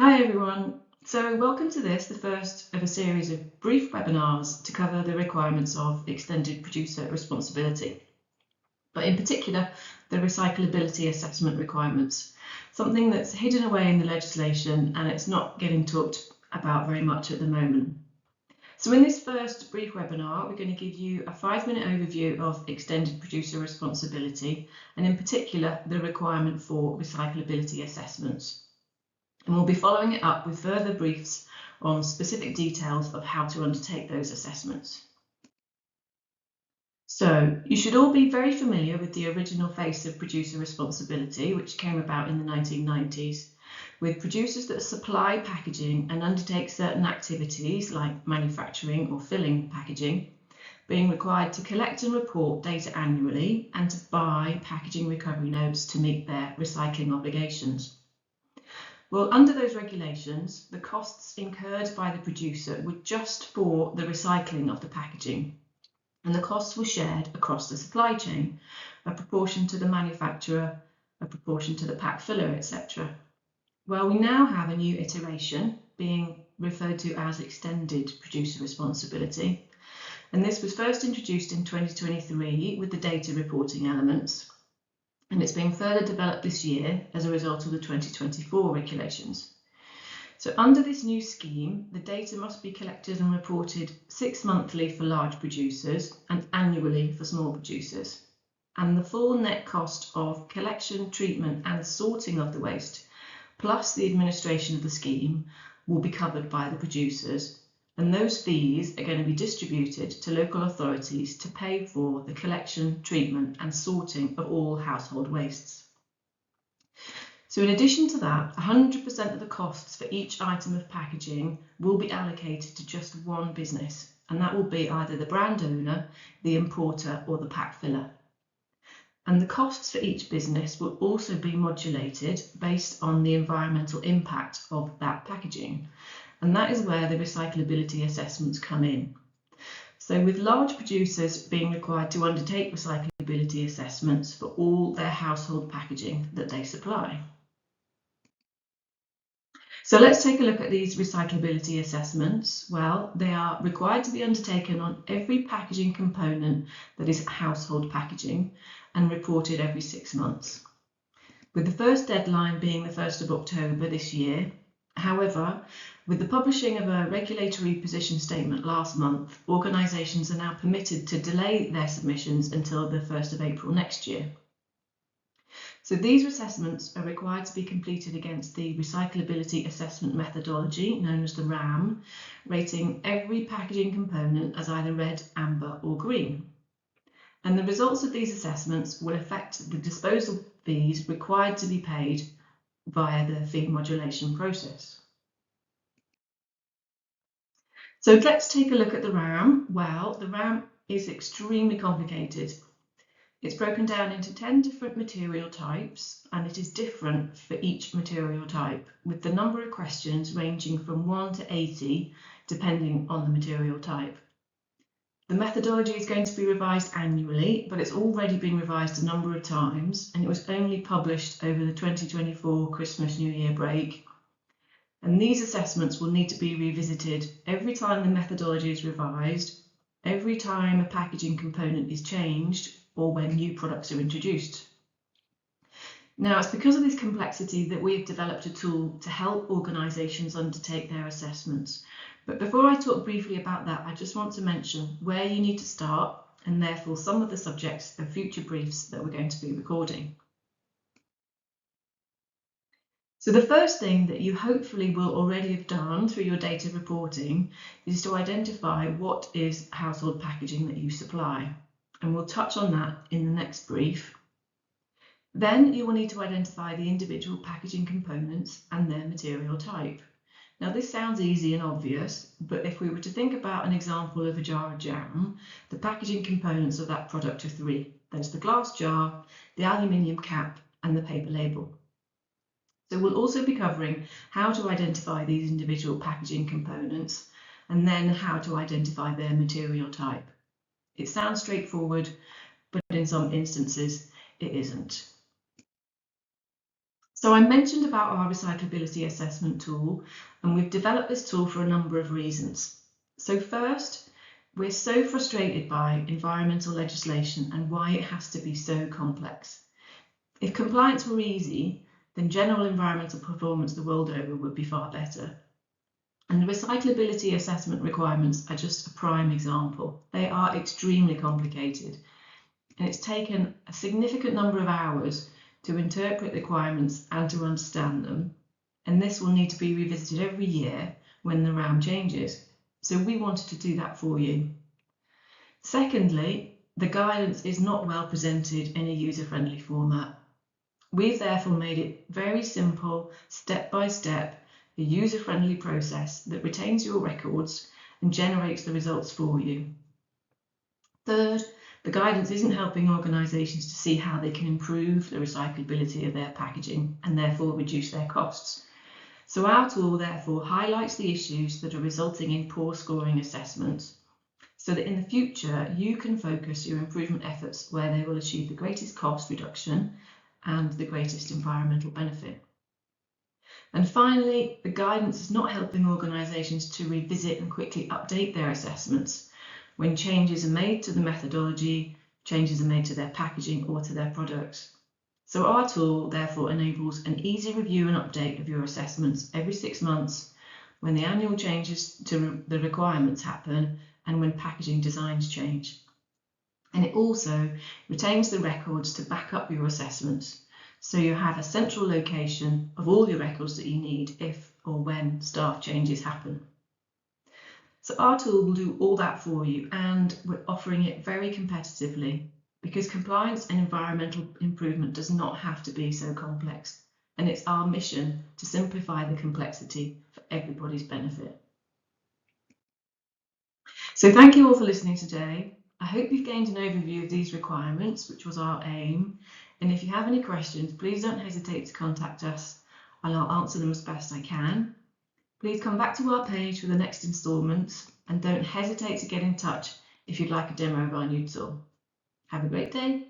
Hi everyone. So welcome to this, the first of a series of brief webinars to cover the requirements of extended producer responsibility, but in particular the recyclability assessment requirements, something that's hidden away in the legislation and it's not getting talked about very much at the moment. So in this first brief webinar, we're going to give you a 5-minute overview of extended producer responsibility and in particular the requirement for recyclability assessments. And we'll be following it up with further briefs on specific details of how to undertake those assessments. So you should all be very familiar with the original face of producer responsibility, which came about in the 1990s, with producers that supply packaging and undertake certain activities like manufacturing or filling packaging being required to collect and report data annually and to buy packaging recovery notes to meet their recycling obligations. Well, under those regulations, the costs incurred by the producer were just for the recycling of the packaging, and the costs were shared across the supply chain, a proportion to the manufacturer, a proportion to the pack filler, etc. Well, we now have a new iteration being referred to as extended producer responsibility, and this was first introduced in 2023 with the data reporting elements. And it's being further developed this year as a result of the 2024 regulations. So under this new scheme, the data must be collected and reported 6 monthly for large producers and annually for small producers. And the full net cost of collection, treatment and sorting of the waste, plus the administration of the scheme, will be covered by the producers. And those fees are going to be distributed to local authorities to pay for the collection, treatment and sorting of all household wastes. So in addition to that, 100% of the costs for each item of packaging will be allocated to just one business, and that will be either the brand owner, the importer or the pack filler. And the costs for each business will also be modulated based on the environmental impact of that packaging. And that is where the recyclability assessments come in. So with large producers being required to undertake recyclability assessments for all their household packaging that they supply. So let's take a look at these recyclability assessments. Well, they are required to be undertaken on every packaging component that is household packaging and reported every 6 months, with the first deadline being the 1st of October this year. However, with the publishing of a regulatory position statement last month, organisations are now permitted to delay their submissions until the 1st of April next year. So these assessments are required to be completed against the recyclability assessment methodology, known as the RAM, rating every packaging component as either red, amber or green. And the results of these assessments will affect the disposal fees required to be paid via the fee modulation process. So let's take a look at the RAM. Well, the RAM is extremely complicated. It's broken down into 10 different material types, and it is different for each material type, with the number of questions ranging from 1 to 80, depending on the material type. The methodology is going to be revised annually, but it's already been revised a number of times, and it was only published over the 2024 Christmas New Year break. And these assessments will need to be revisited every time the methodology is revised, every time a packaging component is changed, or when new products are introduced. Now, it's because of this complexity that we have developed a tool to help organisations undertake their assessments. But before I talk briefly about that, I just want to mention where you need to start and therefore some of the subjects of future briefs that we're going to be recording. So the first thing that you hopefully will already have done through your data reporting is to identify what is household packaging that you supply. And we'll touch on that in the next brief. Then you will need to identify the individual packaging components and their material type. Now this sounds easy and obvious, but if we were to think about an example of a jar of jam, the packaging components of that product are 3. There's the glass jar, the aluminium cap and the paper label. So we'll also be covering how to identify these individual packaging components and then how to identify their material type. It sounds straightforward, but in some instances it isn't. So I mentioned about our recyclability assessment tool, and we've developed this tool for a number of reasons. So first, we're so frustrated by environmental legislation and why it has to be so complex. If compliance were easy, then general environmental performance the world over would be far better. And the recyclability assessment requirements are just a prime example. They are extremely complicated, and it's taken a significant number of hours to interpret the requirements and to understand them. And this will need to be revisited every year when the round changes. So we wanted to do that for you. Secondly, the guidance is not well presented in a user-friendly format. We've therefore made it very simple, step by step, a user-friendly process that retains your records and generates the results for you. Third, the guidance isn't helping organisations to see how they can improve the recyclability of their packaging and therefore reduce their costs. So our tool therefore highlights the issues that are resulting in poor scoring assessments, so that in the future you can focus your improvement efforts where they will achieve the greatest cost reduction and the greatest environmental benefit. And finally, the guidance is not helping organisations to revisit and quickly update their assessments when changes are made to the methodology, changes are made to their packaging or to their products. So our tool therefore enables an easy review and update of your assessments every 6 months when the annual changes to the requirements happen and when packaging designs change. And it also retains the records to back up your assessments, so you have a central location of all your records that you need if or when staff changes happen. So our tool will do all that for you, and we're offering it very competitively because compliance and environmental improvement does not have to be so complex, and it's our mission to simplify the complexity for everybody's benefit. So thank you all for listening today. I hope you've gained an overview of these requirements, which was our aim. And if you have any questions, please don't hesitate to contact us and I'll answer them as best I can. Please come back to our page for the next instalments and don't hesitate to get in touch if you'd like a demo of our new tool. Have a great day.